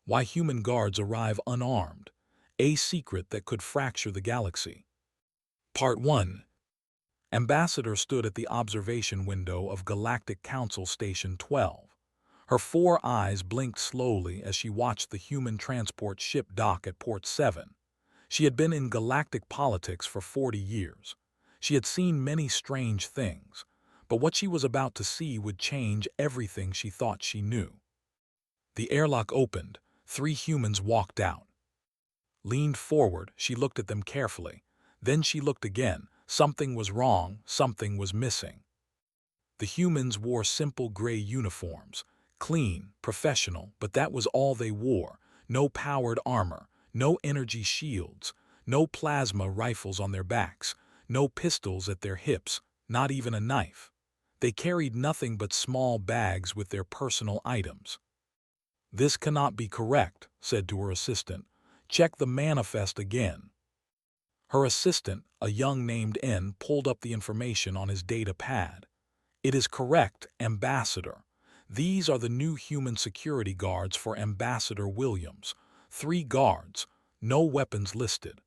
Why human guards arrive unarmed. A secret that could fracture the galaxy. Part 1. Ambassador stood at the observation window of Galactic Council Station 12. Her four eyes blinked slowly as she watched the human transport ship dock at Port 7. She had been in galactic politics for 40 years. She had seen many strange things, but what she was about to see would change everything she thought she knew. The airlock opened. 3 humans walked out. Leaned forward, she looked at them carefully. Then she looked again. Something was wrong, something was missing. The humans wore simple gray uniforms, clean, professional, but that was all they wore. No powered armor, no energy shields, no plasma rifles on their backs, no pistols at their hips, not even a knife. They carried nothing but small bags with their personal items. "This cannot be correct," said to her assistant. "Check the manifest again." Her assistant, a young named N, pulled up the information on his data pad. "It is correct, Ambassador. These are the new human security guards for Ambassador Williams. 3 guards, no weapons listed."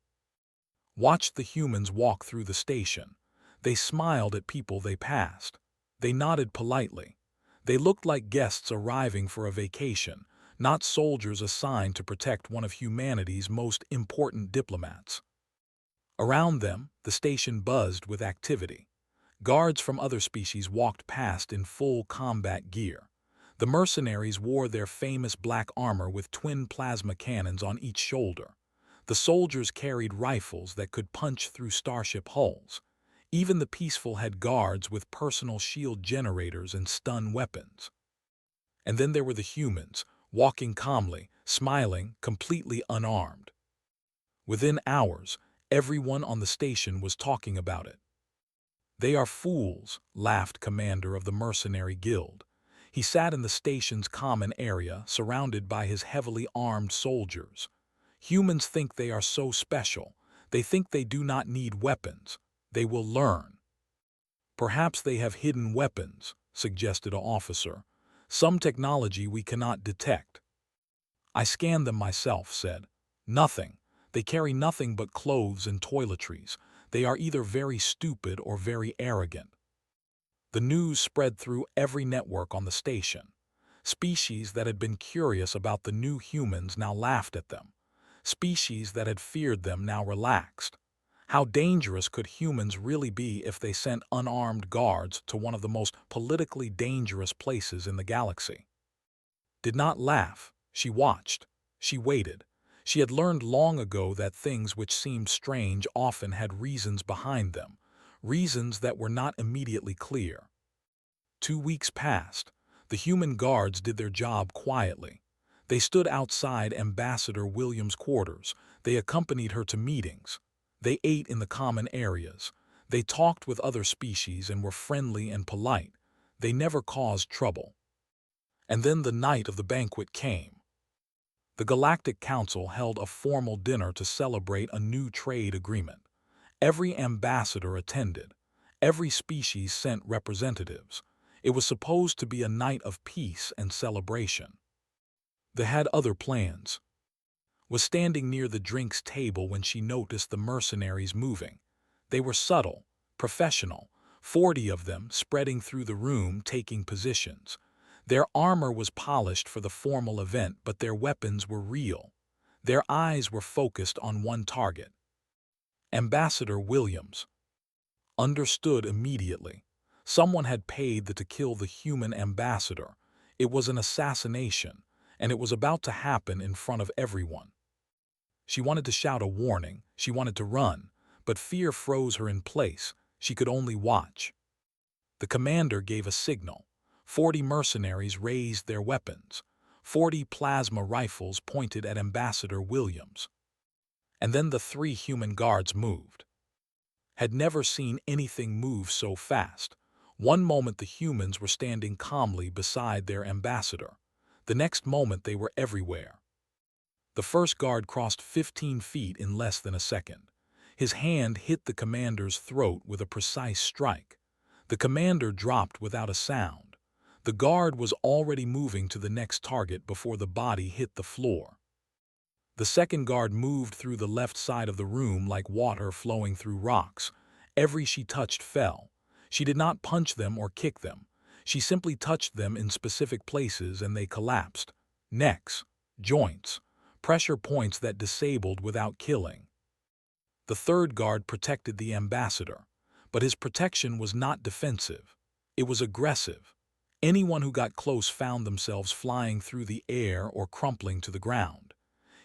Watched the humans walk through the station. They smiled at people they passed. They nodded politely. They looked like guests arriving for a vacation, not soldiers assigned to protect one of humanity's most important diplomats. Around them, the station buzzed with activity. Guards from other species walked past in full combat gear. The mercenaries wore their famous black armor with twin plasma cannons on each shoulder. The soldiers carried rifles that could punch through starship hulls. Even the peaceful had guards with personal shield generators and stun weapons. And then there were the humans, walking calmly, smiling, completely unarmed. Within hours, everyone on the station was talking about it. "They are fools," laughed commander of the mercenary guild. He sat in the station's common area, surrounded by his heavily armed soldiers. "Humans think they are so special. They think they do not need weapons. They will learn." "Perhaps they have hidden weapons," suggested an officer. "Some technology we cannot detect." "I scanned them myself," said. "Nothing. They carry nothing but clothes and toiletries. They are either very stupid or very arrogant." The news spread through every network on the station. Species that had been curious about the new humans now laughed at them. Species that had feared them now relaxed. How dangerous could humans really be if they sent unarmed guards to one of the most politically dangerous places in the galaxy? Did not laugh. She watched. She waited. She had learned long ago that things which seemed strange often had reasons behind them, reasons that were not immediately clear. 2 weeks passed. The human guards did their job quietly. They stood outside Ambassador Williams' quarters. They accompanied her to meetings. They ate in the common areas. They talked with other species and were friendly and polite. They never caused trouble. And then the night of the banquet came. The Galactic Council held a formal dinner to celebrate a new trade agreement. Every ambassador attended. Every species sent representatives. It was supposed to be a night of peace and celebration. They had other plans. Was standing near the drinks table when she noticed the mercenaries moving. They were subtle, professional, 40 of them spreading through the room taking positions. Their armor was polished for the formal event, but their weapons were real. Their eyes were focused on one target. Ambassador Williams. Understood immediately. Someone had paid to kill the human ambassador. It was an assassination, and it was about to happen in front of everyone. She wanted to shout a warning, she wanted to run, but fear froze her in place. She could only watch. The commander gave a signal. 40 mercenaries raised their weapons. 40 plasma rifles pointed at Ambassador Williams. And then the 3 human guards moved. Had never seen anything move so fast. One moment the humans were standing calmly beside their ambassador. The next moment they were everywhere. The first guard crossed 15 feet in less than a second. His hand hit the commander's throat with a precise strike. The commander dropped without a sound. The guard was already moving to the next target before the body hit the floor. The second guard moved through the left side of the room like water flowing through rocks. Every she touched fell. She did not punch them or kick them. She simply touched them in specific places and they collapsed. Necks, joints, pressure points that disabled without killing. The third guard protected the ambassador, but his protection was not defensive. It was aggressive. Anyone who got close found themselves flying through the air or crumpling to the ground.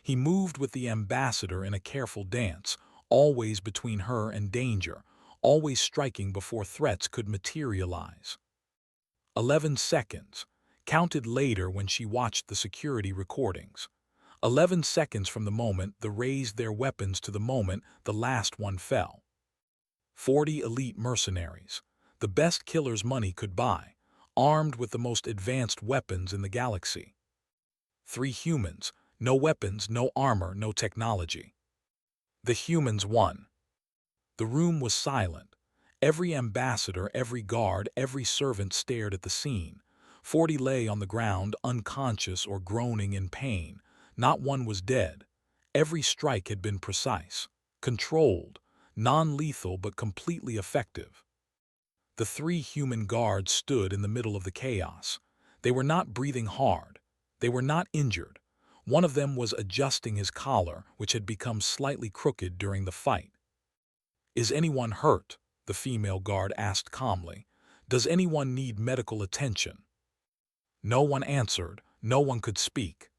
He moved with the ambassador in a careful dance, always between her and danger, always striking before threats could materialize. 11 seconds, counted later when she watched the security recordings. 11 seconds from the moment they raised their weapons to the moment the last one fell. 40 elite mercenaries, the best killers money could buy, armed with the most advanced weapons in the galaxy. 3 humans, no weapons, no armor, no technology. The humans won. The room was silent. Every ambassador, every guard, every servant stared at the scene. 40 lay on the ground, unconscious or groaning in pain. Not one was dead. Every strike had been precise, controlled, non-lethal but completely effective. The 3 human guards stood in the middle of the chaos. They were not breathing hard. They were not injured. One of them was adjusting his collar, which had become slightly crooked during the fight. "Is anyone hurt?" the female guard asked calmly. "Does anyone need medical attention?" No one answered. No one could speak.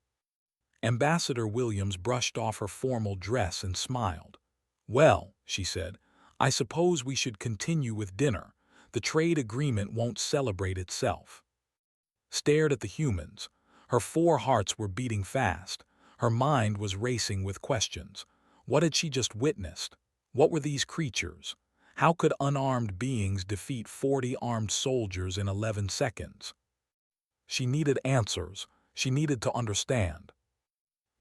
Ambassador Williams brushed off her formal dress and smiled. "Well," she said, "I suppose we should continue with dinner. The trade agreement won't celebrate itself." Stared at the humans. Her 4 hearts were beating fast. Her mind was racing with questions. What had she just witnessed? What were these creatures? How could unarmed beings defeat 40 armed soldiers in 11 seconds? She needed answers. She needed to understand.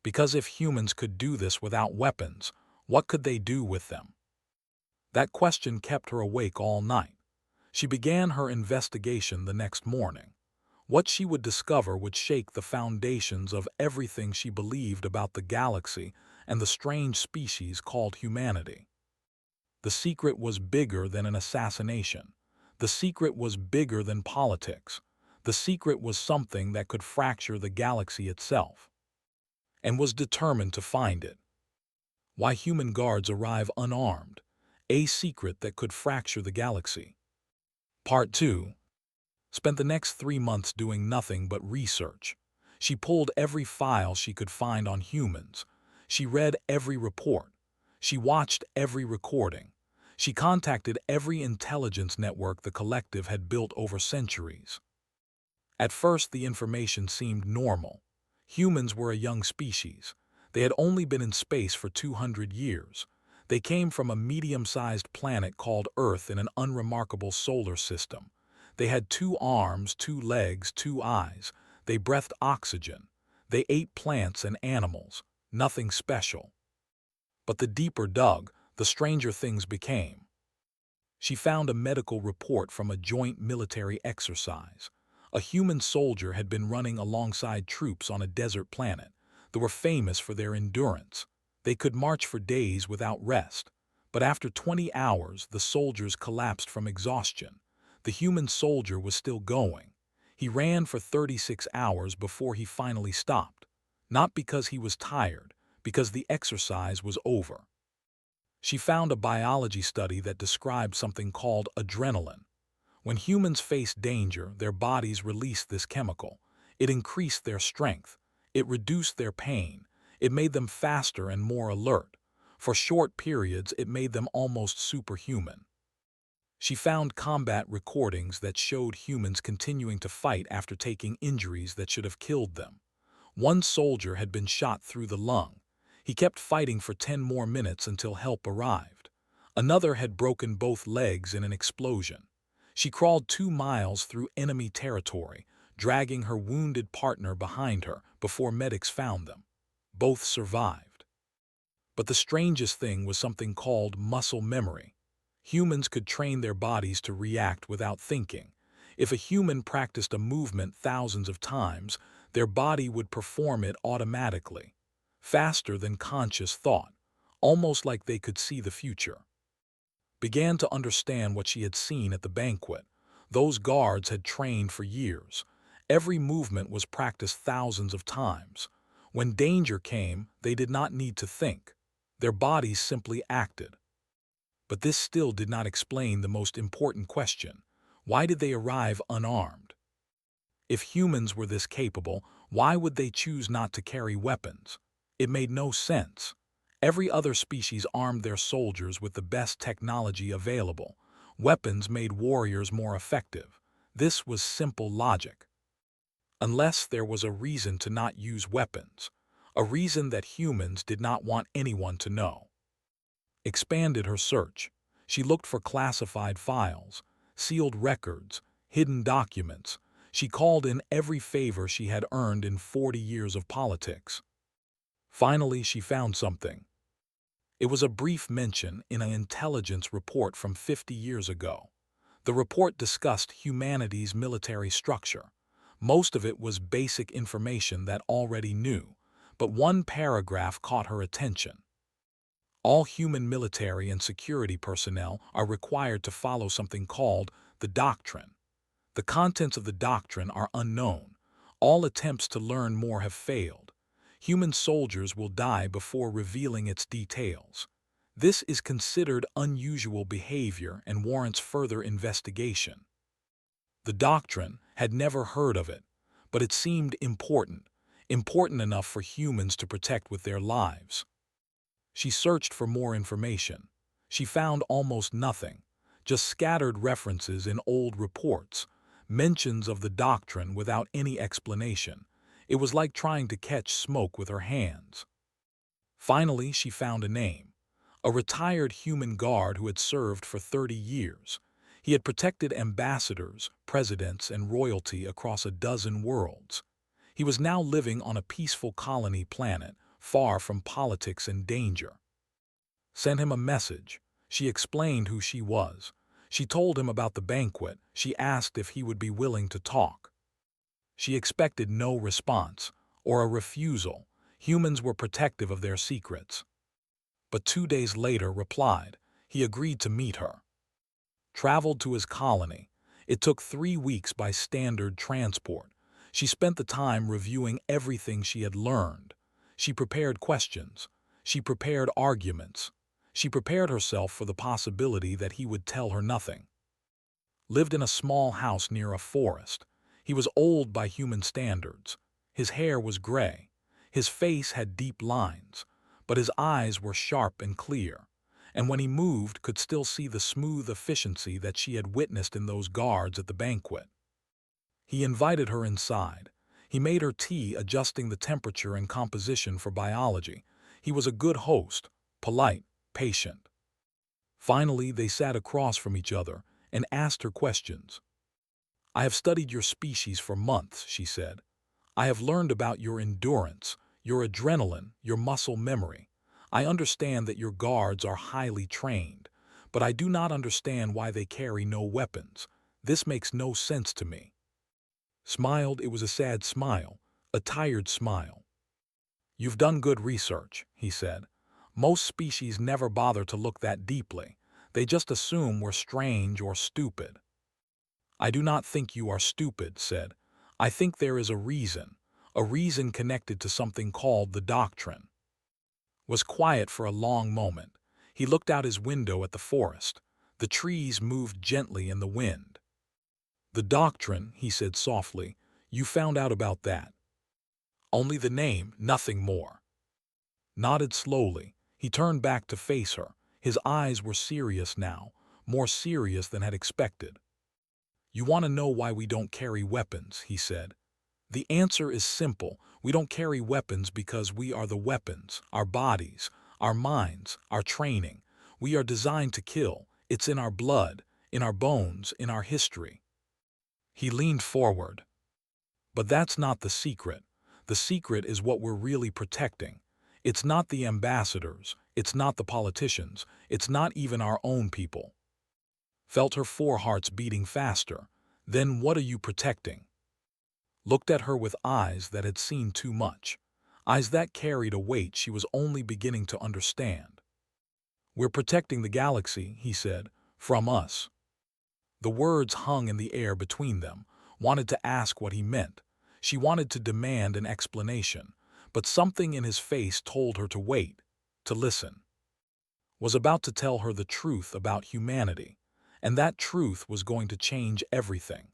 Because if humans could do this without weapons, what could they do with them? That question kept her awake all night. She began her investigation the next morning. What she would discover would shake the foundations of everything she believed about the galaxy and the strange species called humanity. The secret was bigger than an assassination. The secret was bigger than politics. The secret was something that could fracture the galaxy itself, and was determined to find it. Why human guards arrive unarmed, a secret that could fracture the galaxy. Part 2. Spent the next 3 months doing nothing but research. She pulled every file she could find on humans. She read every report. She watched every recording. She contacted every intelligence network the collective had built over centuries. At first, the information seemed normal. Humans were a young species. They had only been in space for 200 years. They came from a medium-sized planet called Earth in an unremarkable solar system. They had 2 arms, 2 legs, 2 eyes. They breathed oxygen. They ate plants and animals. Nothing special. But the deeper dug, the stranger things became. She found a medical report from a joint military exercise. A human soldier had been running alongside troops on a desert planet. They were famous for their endurance. They could march for days without rest. But after 20 hours, the soldiers collapsed from exhaustion. The human soldier was still going. He ran for 36 hours before he finally stopped. Not because he was tired, because the exercise was over. She found a biology study that described something called adrenaline. When humans face danger, their bodies released this chemical. It increased their strength. It reduced their pain. It made them faster and more alert. For short periods, it made them almost superhuman. She found combat recordings that showed humans continuing to fight after taking injuries that should have killed them. One soldier had been shot through the lung. He kept fighting for 10 more minutes until help arrived. Another had broken both legs in an explosion. She crawled 2 miles through enemy territory, dragging her wounded partner behind her before medics found them. Both survived. But the strangest thing was something called muscle memory. Humans could train their bodies to react without thinking. If a human practiced a movement thousands of times, their body would perform it automatically, faster than conscious thought, almost like they could see the future. Began to understand what she had seen at the banquet. Those guards had trained for years. Every movement was practiced thousands of times. When danger came, they did not need to think. Their bodies simply acted. But this still did not explain the most important question. Why did they arrive unarmed? If humans were this capable, why would they choose not to carry weapons? It made no sense. Every other species armed their soldiers with the best technology available. Weapons made warriors more effective. This was simple logic. Unless there was a reason to not use weapons, a reason that humans did not want anyone to know. Expanded her search. She looked for classified files, sealed records, hidden documents. She called in every favor she had earned in 40 years of politics. Finally, she found something. It was a brief mention in an intelligence report from 50 years ago. The report discussed humanity's military structure. Most of it was basic information that already knew, but one paragraph caught her attention. All human military and security personnel are required to follow something called the doctrine. The contents of the doctrine are unknown. All attempts to learn more have failed. Human soldiers will die before revealing its details. This is considered unusual behavior and warrants further investigation. The doctrine had never heard of it, but it seemed important enough for humans to protect with their lives. She searched for more information. She found almost nothing, just scattered references in old reports, mentions of the doctrine without any explanation. It was like trying to catch smoke with her hands. Finally, she found a name. A retired human guard who had served for 30 years. He had protected ambassadors, presidents, and royalty across a dozen worlds. He was now living on a peaceful colony planet, far from politics and danger. Sent him a message. She explained who she was. She told him about the banquet. She asked if he would be willing to talk. She expected no response, or a refusal. Humans were protective of their secrets. But 2 days later replied. He agreed to meet her. Traveled to his colony. It took 3 weeks by standard transport. She spent the time reviewing everything she had learned. She prepared questions. She prepared arguments. She prepared herself for the possibility that he would tell her nothing. Lived in a small house near a forest. He was old by human standards. His hair was gray. His face had deep lines, but his eyes were sharp and clear, and when he moved could still see the smooth efficiency that she had witnessed in those guards at the banquet. He invited her inside. He made her tea, adjusting the temperature and composition for biology. He was a good host, polite, patient. Finally, they sat across from each other and asked her questions. "I have studied your species for months," she said. "I have learned about your endurance, your adrenaline, your muscle memory. I understand that your guards are highly trained, but I do not understand why they carry no weapons. This makes no sense to me." Smiled. It was a sad smile, a tired smile. "You've done good research," he said. "Most species never bother to look that deeply. They just assume we're strange or stupid." "I do not think you are stupid," said. "I think there is a reason connected to something called the doctrine." Was quiet for a long moment. He looked out his window at the forest. The trees moved gently in the wind. "The doctrine," he said softly. "You found out about that." "Only the name, nothing more." Nodded slowly. He turned back to face her. His eyes were serious now, more serious than had expected. "You want to know why we don't carry weapons," he said. "The answer is simple. We don't carry weapons because we are the weapons, our bodies, our minds, our training. We are designed to kill. It's in our blood, in our bones, in our history." He leaned forward. "But that's not the secret. The secret is what we're really protecting. It's not the ambassadors, it's not the politicians, it's not even our own people." Felt her 4 hearts beating faster. Then what are you protecting? Looked at her with eyes that had seen too much, eyes that carried a weight she was only beginning to understand. We're protecting the galaxy, he said, from us. The words hung in the air between them, wanted to ask what he meant. She wanted to demand an explanation, but something in his face told her to wait, to listen. Was about to tell her the truth about humanity, and that truth was going to change everything.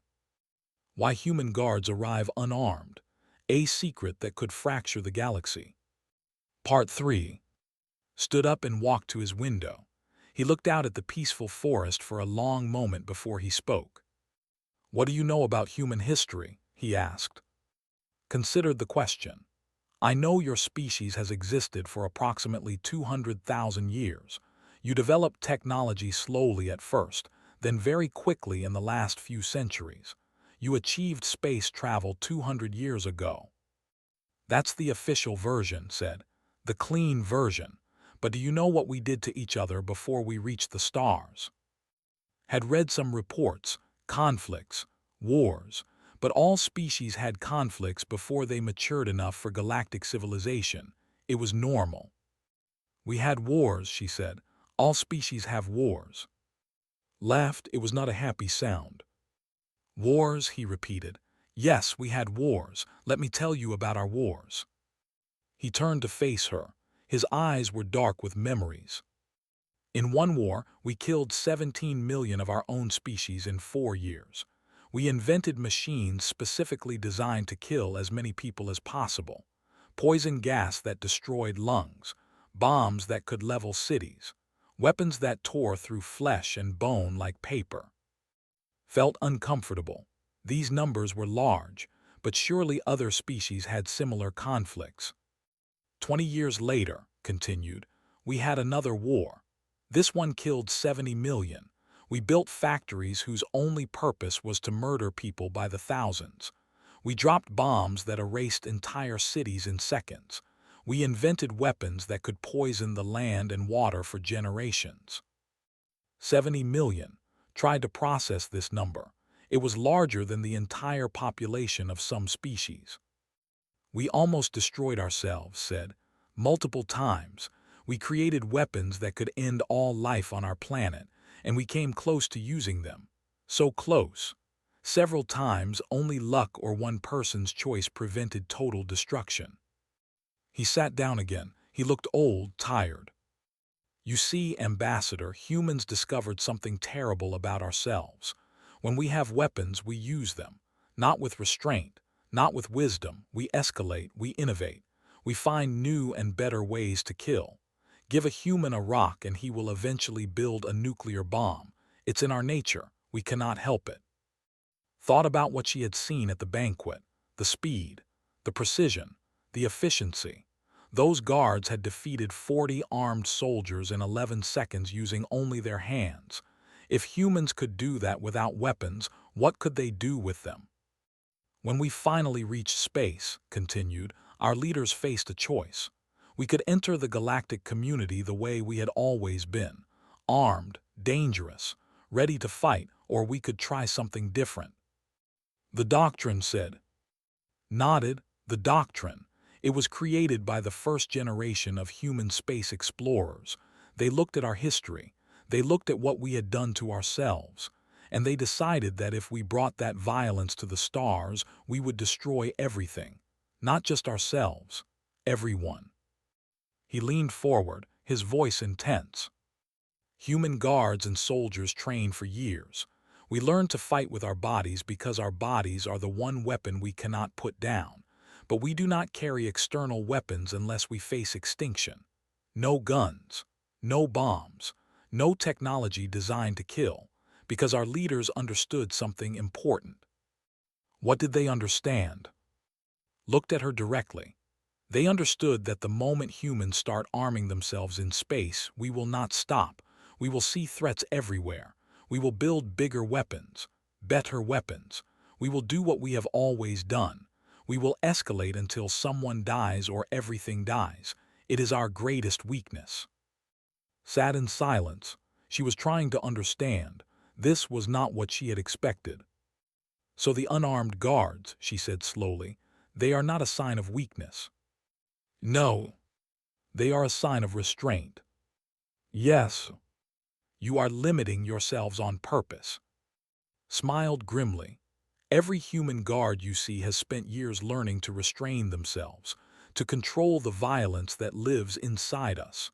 Why human guards arrive unarmed, a secret that could fracture the galaxy. Part 3. Stood up and walked to his window. He looked out at the peaceful forest for a long moment before he spoke. What do you know about human history? He asked. Considered the question. I know your species has existed for approximately 200,000 years. You developed technology slowly at first, then very quickly in the last few centuries. You achieved space travel 200 years ago. That's the official version, said. The clean version. But do you know what we did to each other before we reached the stars? Had read some reports, conflicts, wars, but all species had conflicts before they matured enough for galactic civilization. It was normal. We had wars, she said. All species have wars. Laughed, it was not a happy sound. Wars, he repeated. Yes, we had wars. Let me tell you about our wars. He turned to face her. His eyes were dark with memories. In one war, we killed 17 million of our own species in 4 years. We invented machines specifically designed to kill as many people as possible. Poison gas that destroyed lungs, bombs that could level cities, weapons that tore through flesh and bone like paper. Felt uncomfortable. These numbers were large, but surely other species had similar conflicts. 20 years later, continued, we had another war. This one killed 70 million. We built factories whose only purpose was to murder people by the thousands. We dropped bombs that erased entire cities in seconds. We invented weapons that could poison the land and water for generations. 70 million. Tried to process this number. It was larger than the entire population of some species. We almost destroyed ourselves, said. Multiple times. We created weapons that could end all life on our planet, and we came close to using them. So close. Several times, only luck or one person's choice prevented total destruction. He sat down again. He looked old, tired. You see, Ambassador, humans discovered something terrible about ourselves. When we have weapons, we use them. Not with restraint, not with wisdom. We escalate, we innovate. We find new and better ways to kill. Give a human a rock and he will eventually build a nuclear bomb. It's in our nature. We cannot help it. Thought about what she had seen at the banquet. The speed, the precision, the efficiency. Those guards had defeated 40 armed soldiers in 11 seconds using only their hands. If humans could do that without weapons, what could they do with them? When we finally reached space, continued, our leaders faced a choice. We could enter the galactic community the way we had always been, armed, dangerous, ready to fight, or we could try something different. The doctrine said. Nodded, the doctrine. It was created by the first generation of human space explorers. They looked at our history. They looked at what we had done to ourselves. And they decided that if we brought that violence to the stars, we would destroy everything. Not just ourselves. Everyone. He leaned forward, his voice intense. Human guards and soldiers trained for years. We learned to fight with our bodies because our bodies are the one weapon we cannot put down. But we do not carry external weapons unless we face extinction. No guns, no bombs, no technology designed to kill, because our leaders understood something important. What did they understand? Looked at her directly. They understood that the moment humans start arming themselves in space, we will not stop. We will see threats everywhere. We will build bigger weapons, better weapons. We will do what we have always done. We will escalate until someone dies or everything dies. It is our greatest weakness. Sat in silence. She was trying to understand. This was not what she had expected. So the unarmed guards, she said slowly, they are not a sign of weakness. No, they are a sign of restraint. Yes, you are limiting yourselves on purpose. Smiled grimly. Every human guard you see has spent years learning to restrain themselves, to control the violence that lives inside us.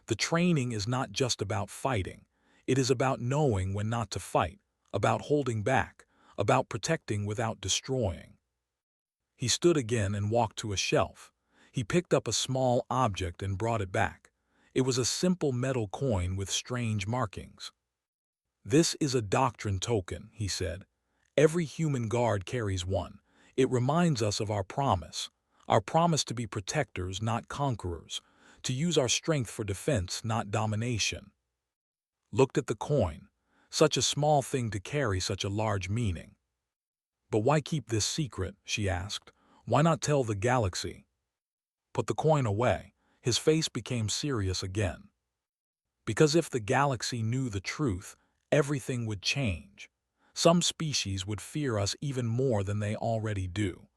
The training is not just about fighting. It is about knowing when not to fight, about holding back, about protecting without destroying. He stood again and walked to a shelf. He picked up a small object and brought it back. It was a simple metal coin with strange markings. This is a doctrine token, he said. Every human guard carries one. It reminds us of our promise to be protectors, not conquerors, to use our strength for defense, not domination. Looked at the coin. Such a small thing to carry such a large meaning. But why keep this secret, she asked. Why not tell the galaxy? Put the coin away. His face became serious again. Because if the galaxy knew the truth, everything would change. Some species would fear us even more than they already do.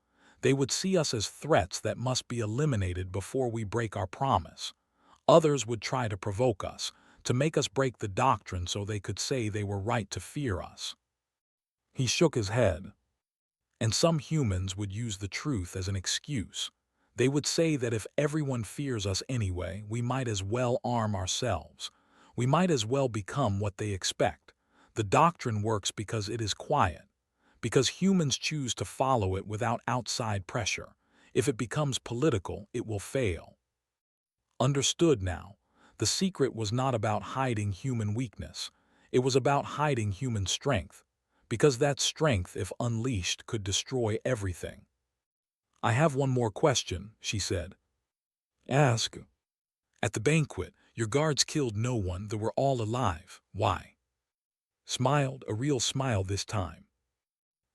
They would see us as threats that must be eliminated before we break our promise. Others would try to provoke us, to make us break the doctrine so they could say they were right to fear us. He shook his head. And some humans would use the truth as an excuse. They would say that if everyone fears us anyway, we might as well arm ourselves. We might as well become what they expect. The doctrine works because it is quiet, because humans choose to follow it without outside pressure. If it becomes political, it will fail. Understood now. The secret was not about hiding human weakness. It was about hiding human strength, because that strength, if unleashed, could destroy everything. I have one more question, she said. Ask. At the banquet, your guards killed no one, they were all alive. Why? Smiled, a real smile this time.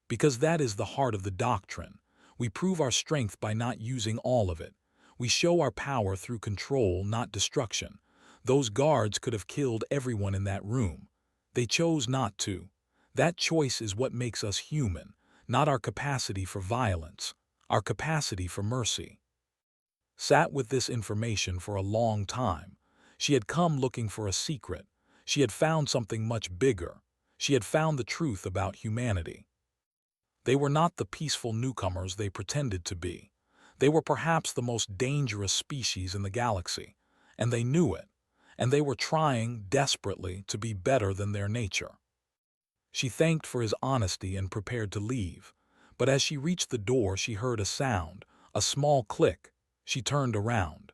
Because that is the heart of the doctrine. We prove our strength by not using all of it. We show our power through control, not destruction. Those guards could have killed everyone in that room. They chose not to. That choice is what makes us human, not our capacity for violence, our capacity for mercy. Sat with this information for a long time. She had come looking for a secret. She had found something much bigger. She had found the truth about humanity. They were not the peaceful newcomers they pretended to be. They were perhaps the most dangerous species in the galaxy, and they knew it, and they were trying desperately to be better than their nature. She thanked for his honesty and prepared to leave, but as she reached the door she heard a sound, a small click. She turned around.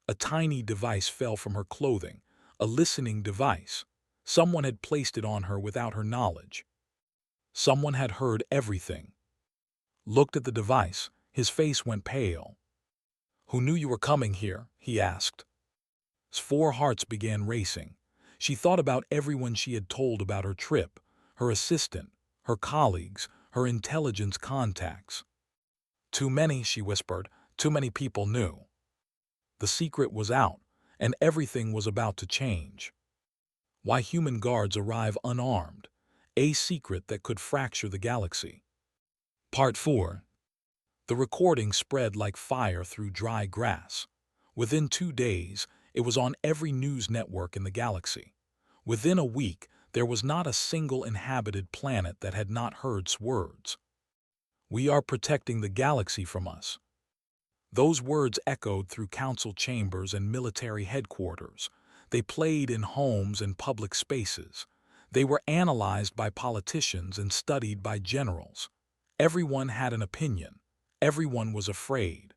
A tiny device fell from her clothing, a listening device. Someone had placed it on her without her knowledge. Someone had heard everything. Looked at the device, his face went pale. Who knew you were coming here? He asked. 4 hearts began racing. She thought about everyone she had told about her trip, her assistant, her colleagues, her intelligence contacts. Too many, she whispered, too many people knew. The secret was out, and everything was about to change. Why human guards arrive unarmed, a secret that could fracture the galaxy. Part 4. The recording spread like fire through dry grass. Within 2 days, it was on every news network in the galaxy. Within a week, there was not a single inhabited planet that had not heard words. We are protecting the galaxy from us. Those words echoed through council chambers and military headquarters. They played in homes and public spaces. They were analyzed by politicians and studied by generals. Everyone had an opinion. Everyone was afraid.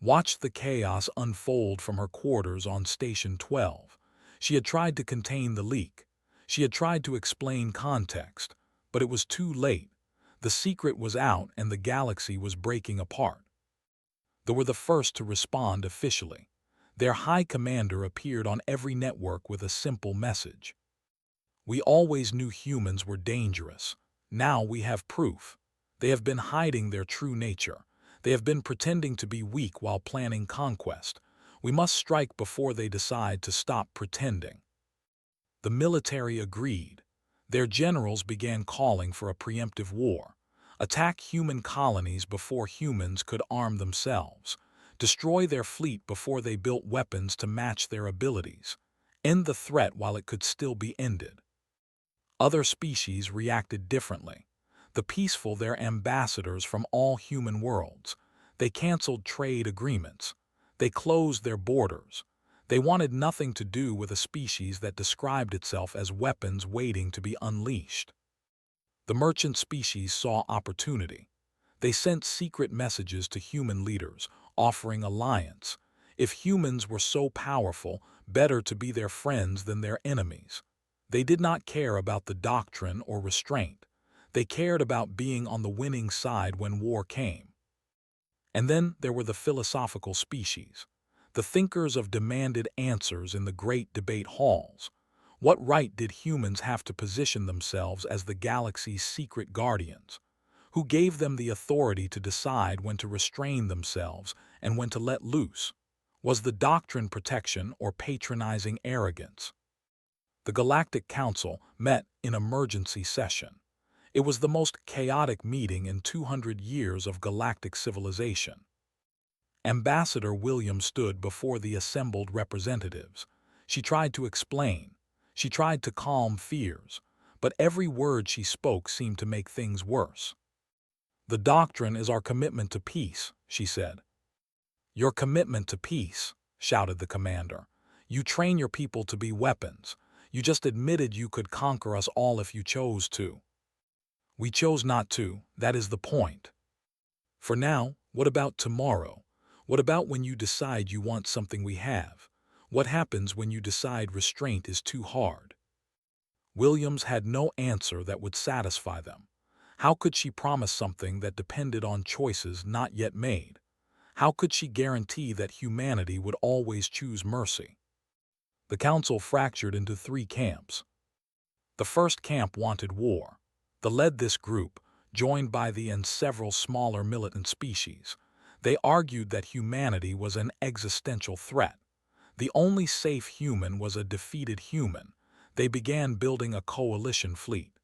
Watched the chaos unfold from her quarters on Station 12. She had tried to contain the leak. She had tried to explain context, but it was too late. The secret was out and the galaxy was breaking apart. They were the first to respond officially. Their high commander appeared on every network with a simple message. We always knew humans were dangerous. Now we have proof. They have been hiding their true nature. They have been pretending to be weak while planning conquest. We must strike before they decide to stop pretending. The military agreed. Their generals began calling for a preemptive war. Attack human colonies before humans could arm themselves. Destroy their fleet before they built weapons to match their abilities. End the threat while it could still be ended. Other species reacted differently. The peaceful their ambassadors from all human worlds. They canceled trade agreements. They closed their borders. They wanted nothing to do with a species that described itself as weapons waiting to be unleashed. The merchant species saw opportunity. They sent secret messages to human leaders, offering alliance. If humans were so powerful, better to be their friends than their enemies. They did not care about the doctrine or restraint. They cared about being on the winning side when war came. And then there were the philosophical species, the thinkers of demanded answers in the great debate halls. What right did humans have to position themselves as the galaxy's secret guardians? Who gave them the authority to decide when to restrain themselves and when to let loose? Was the doctrine protection or patronizing arrogance? The Galactic Council met in emergency session. It was the most chaotic meeting in 200 years of galactic civilization. Ambassador William stood before the assembled representatives. She tried to explain. She tried to calm fears, but every word she spoke seemed to make things worse. "The doctrine is our commitment to peace," she said. "Your commitment to peace," shouted the commander. "You train your people to be weapons. You just admitted you could conquer us all if you chose to." "We chose not to, that is the point." "For now, what about tomorrow? What about when you decide you want something we have? What happens when you decide restraint is too hard?" Williams had no answer that would satisfy them. How could she promise something that depended on choices not yet made? How could she guarantee that humanity would always choose mercy? The council fractured into three camps. The first camp wanted war. They led this group, joined by the and several smaller militant species. They argued that humanity was an existential threat. The only safe human was a defeated human. They began building a coalition fleet.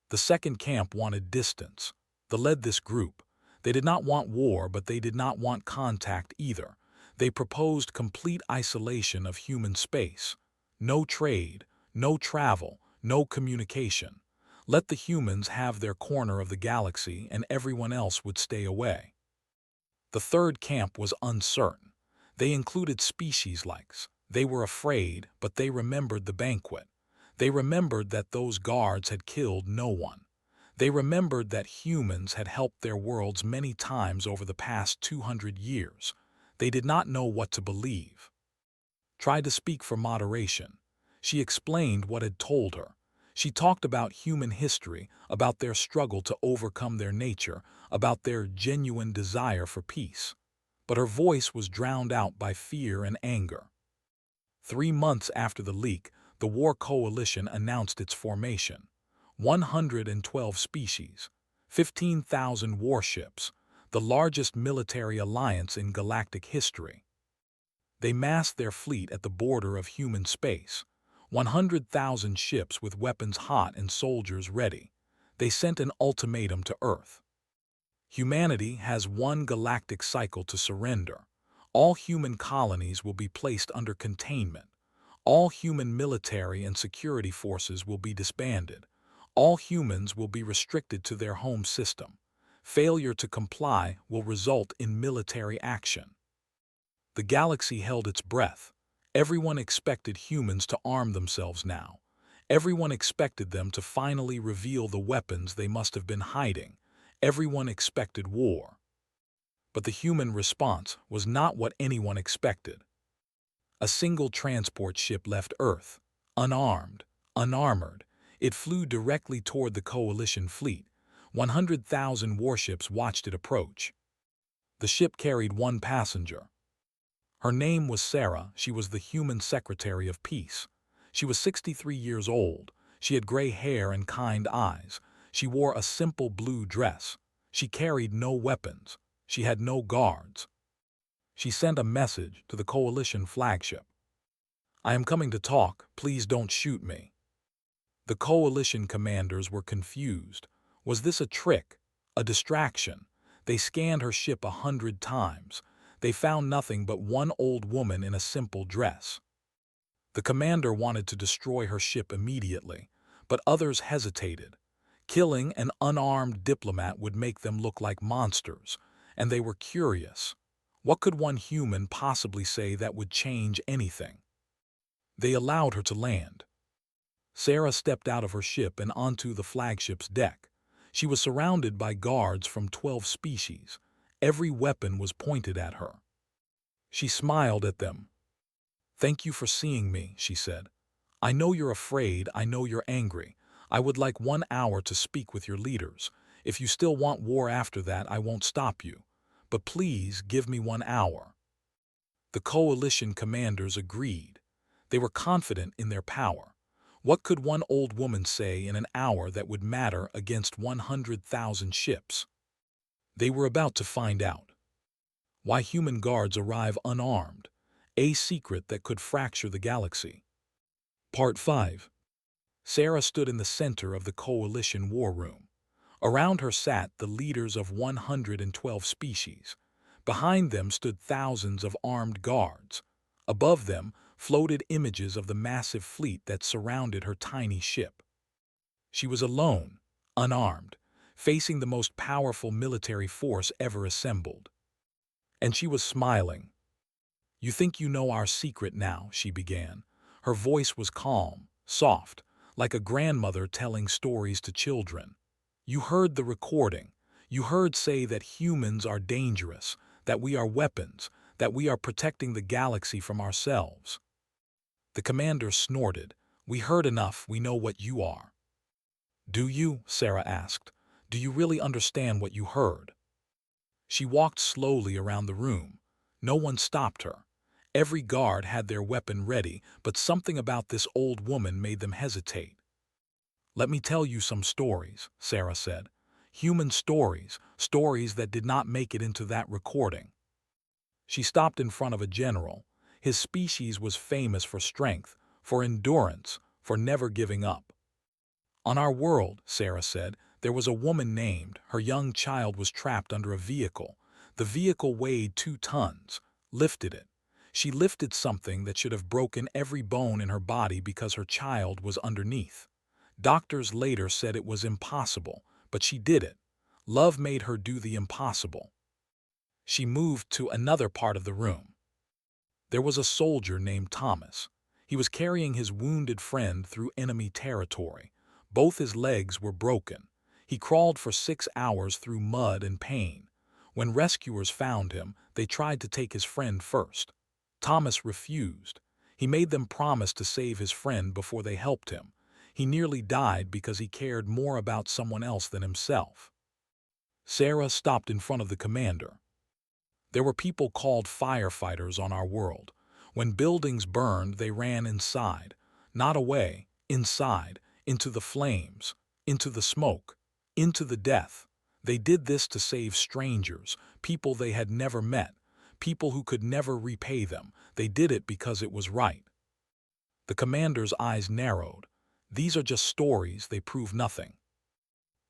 The second camp wanted distance. They led this group. They did not want war, but they did not want contact either. They proposed complete isolation of human space. No trade, no travel, no communication. Let the humans have their corner of the galaxy and everyone else would stay away. The third camp was uncertain. They included species likes. They were afraid, but they remembered the banquet. They remembered that those guards had killed no one. They remembered that humans had helped their worlds many times over the past 200 years. They did not know what to believe. Tried to speak for moderation. She explained what had told her. She talked about human history, about their struggle to overcome their nature, about their genuine desire for peace. But her voice was drowned out by fear and anger. 3 months after the leak, the War Coalition announced its formation. 112 species, 15,000 warships, the largest military alliance in galactic history. They massed their fleet at the border of human space. 100,000 ships with weapons hot and soldiers ready. They sent an ultimatum to Earth. Humanity has one galactic cycle to surrender. All human colonies will be placed under containment. All human military and security forces will be disbanded. All humans will be restricted to their home system. Failure to comply will result in military action. The galaxy held its breath. Everyone expected humans to arm themselves now. Everyone expected them to finally reveal the weapons they must have been hiding. Everyone expected war. But the human response was not what anyone expected. A single transport ship left Earth, unarmed, unarmored. It flew directly toward the coalition fleet. 100,000 warships watched it approach. The ship carried one passenger. Her name was Sarah. She was the human secretary of peace. She was 63 years old. She had gray hair and kind eyes. She wore a simple blue dress. She carried no weapons. She had no guards. She sent a message to the coalition flagship. "I am coming to talk. Please don't shoot me." The coalition commanders were confused. Was this a trick? A distraction? They scanned her ship 100 times. They found nothing but one old woman in a simple dress. The commander wanted to destroy her ship immediately, but others hesitated. Killing an unarmed diplomat would make them look like monsters, and they were curious. What could one human possibly say that would change anything? They allowed her to land. Sarah stepped out of her ship and onto the flagship's deck. She was surrounded by guards from 12 species. Every weapon was pointed at her. She smiled at them. "Thank you for seeing me," she said. "I know you're afraid, I know you're angry. I would like 1 hour to speak with your leaders. If you still want war after that, I won't stop you. But please give me 1 hour." The coalition commanders agreed. They were confident in their power. What could one old woman say in an hour that would matter against 100,000 ships? They were about to find out. Why human guards arrive unarmed. A secret that could fracture the galaxy. Part 5. Sarah stood in the center of the coalition war room. Around her sat the leaders of 112 species. Behind them stood thousands of armed guards. Above them floated images of the massive fleet that surrounded her tiny ship. She was alone, unarmed, facing the most powerful military force ever assembled. And she was smiling. "You think you know our secret now," she began. Her voice was calm, soft, like a grandmother telling stories to children. "You heard the recording. You heard say that humans are dangerous, that we are weapons, that we are protecting the galaxy from ourselves." The commander snorted. "We heard enough, we know what you are." "Do you?" Sarah asked. "Do you really understand what you heard?" She walked slowly around the room. No one stopped her. Every guard had their weapon ready, but something about this old woman made them hesitate. "Let me tell you some stories," Sarah said. "Human stories, stories that did not make it into that recording." She stopped in front of a general. His species was famous for strength, for endurance, for never giving up. "On our world," Sarah said, "there was a woman named. Her young child was trapped under a vehicle. The vehicle weighed 2 tons. Lifted it. She lifted something that should have broken every bone in her body because her child was underneath. Doctors later said it was impossible, but she did it. Love made her do the impossible." She moved to another part of the room. There was a soldier named Thomas. He was carrying his wounded friend through enemy territory. Both his legs were broken. He crawled for 6 hours through mud and pain. When rescuers found him, they tried to take his friend first. Thomas refused. He made them promise to save his friend before they helped him. He nearly died because he cared more about someone else than himself. Sarah stopped in front of the commander. "There were people called firefighters on our world. When buildings burned, they ran inside. Not away, inside, into the flames, into the smoke, into the death. They did this to save strangers, people they had never met, people who could never repay them. They did it because it was right." The commander's eyes narrowed. "These are just stories, they prove nothing."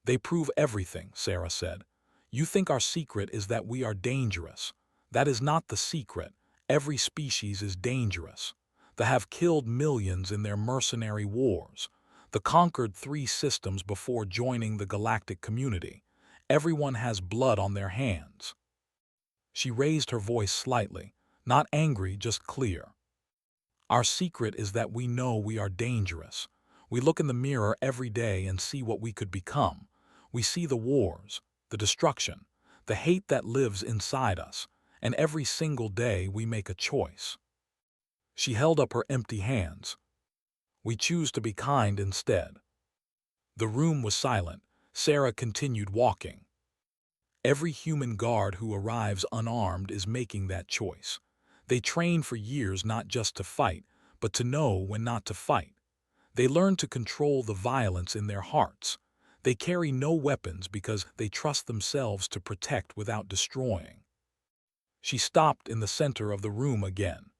"They prove everything," Sarah said. "You think our secret is that we are dangerous. That is not the secret. Every species is dangerous. They have killed millions in their mercenary wars. They conquered 3 systems before joining the galactic community. Everyone has blood on their hands." She raised her voice slightly, not angry, just clear. "Our secret is that we know we are dangerous. We look in the mirror every day and see what we could become. We see the wars, the destruction, the hate that lives inside us, and every single day we make a choice." She held up her empty hands. "We choose to be kind instead." The room was silent. Sarah continued walking. "Every human guard who arrives unarmed is making that choice. They train for years not just to fight, but to know when not to fight. They learn to control the violence in their hearts. They carry no weapons because they trust themselves to protect without destroying." She stopped in the center of the room again.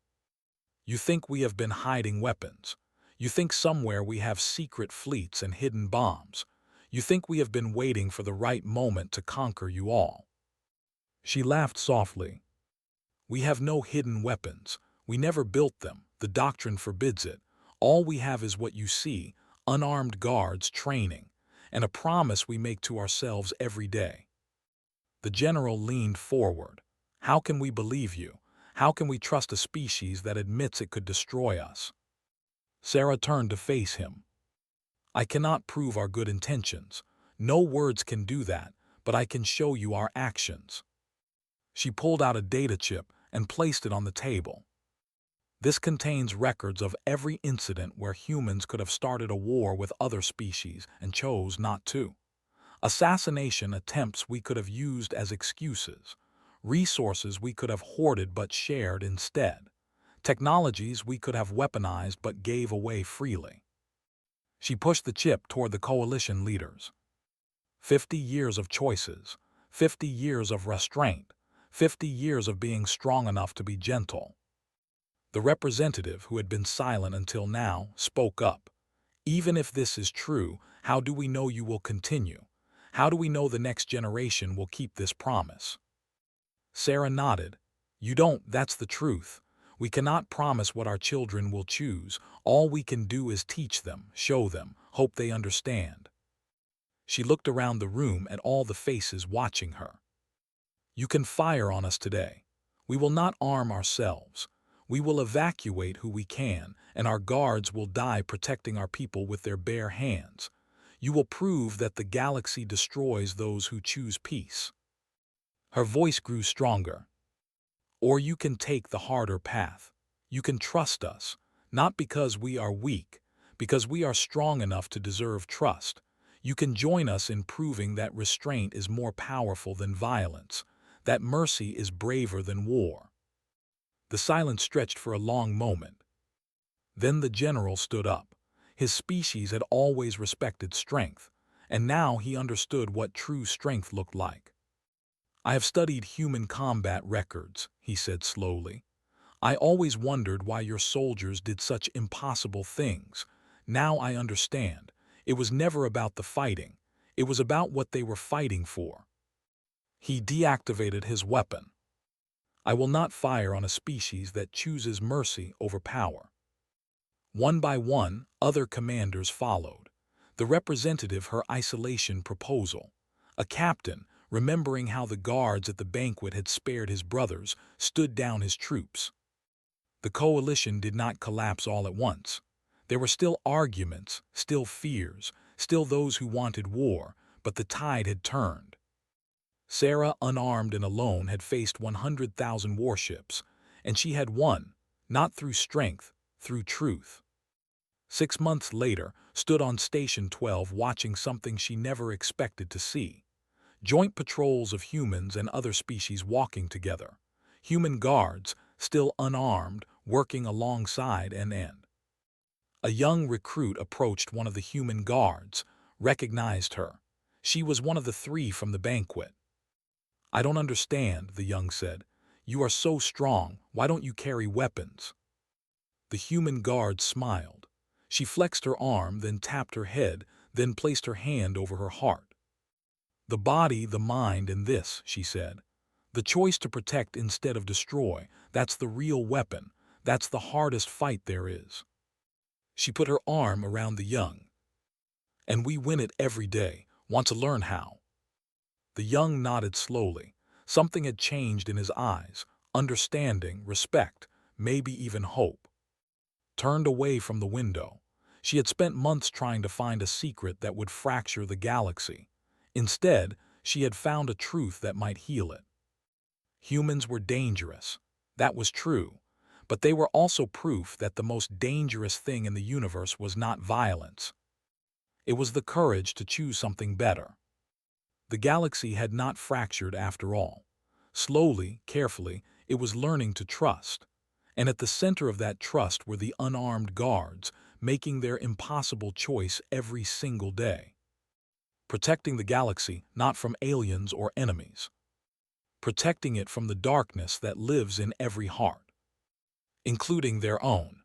"You think we have been hiding weapons. You think somewhere we have secret fleets and hidden bombs. You think we have been waiting for the right moment to conquer you all." She laughed softly. "We have no hidden weapons. We never built them. The doctrine forbids it. All we have is what you see, unarmed guards training, and a promise we make to ourselves every day." The general leaned forward. "How can we believe you? How can we trust a species that admits it could destroy us?" Sarah turned to face him. "I cannot prove our good intentions. No words can do that, but I can show you our actions." She pulled out a data chip and placed it on the table. "This contains records of every incident where humans could have started a war with other species and chose not to. Assassination attempts we could have used as excuses. Resources we could have hoarded but shared instead. Technologies we could have weaponized but gave away freely." She pushed the chip toward the coalition leaders. 50 years of choices, 50 years of restraint, 50 years of being strong enough to be gentle. The representative, who had been silent until now, spoke up. "Even if this is true, how do we know you will continue? How do we know the next generation will keep this promise?" Sarah nodded. "You don't, that's the truth. We cannot promise what our children will choose. All we can do is teach them, show them, hope they understand." She looked around the room at all the faces watching her. "You can fire on us today. We will not arm ourselves. We will evacuate who we can, and our guards will die protecting our people with their bare hands. You will prove that the galaxy destroys those who choose peace." Her voice grew stronger. "Or you can take the harder path. You can trust us, not because we are weak, because we are strong enough to deserve trust. You can join us in proving that restraint is more powerful than violence, that mercy is braver than war." The silence stretched for a long moment. Then the general stood up. His species had always respected strength, and now he understood what true strength looked like. "I have studied human combat records," he said slowly. "I always wondered why your soldiers did such impossible things. Now I understand. It was never about the fighting. It was about what they were fighting for." He deactivated his weapon. "I will not fire on a species that chooses mercy over power." One by one, other commanders followed. The representative, her isolation proposal. A captain, remembering how the guards at the banquet had spared his brothers, stood down his troops. The coalition did not collapse all at once. There were still arguments, still fears, still those who wanted war, but the tide had turned. Sarah, unarmed and alone, had faced 100,000 warships, and she had won, not through strength, through truth. 6 months later, stood on Station 12 watching something she never expected to see. Joint patrols of humans and other species walking together. Human guards, still unarmed, working alongside and end. A young recruit approached one of the human guards, recognized her. She was one of the 3 from the banquet. "I don't understand," the young said. "You are so strong, why don't you carry weapons?" The human guard smiled. She flexed her arm, then tapped her head, then placed her hand over her heart. "The body, the mind, and this," she said. "The choice to protect instead of destroy, that's the real weapon. That's the hardest fight there is." She put her arm around the young. "And we win it every day. Want to learn how?" The young nodded slowly. Something had changed in his eyes. Understanding, respect, maybe even hope. Turned away from the window. She had spent months trying to find a secret that would fracture the galaxy. Instead, she had found a truth that might heal it. Humans were dangerous. That was true. But they were also proof that the most dangerous thing in the universe was not violence. It was the courage to choose something better. The galaxy had not fractured after all. Slowly, carefully, it was learning to trust. And at the center of that trust were the unarmed guards, making their impossible choice every single day. Protecting the galaxy not from aliens or enemies. Protecting it from the darkness that lives in every heart, including their own.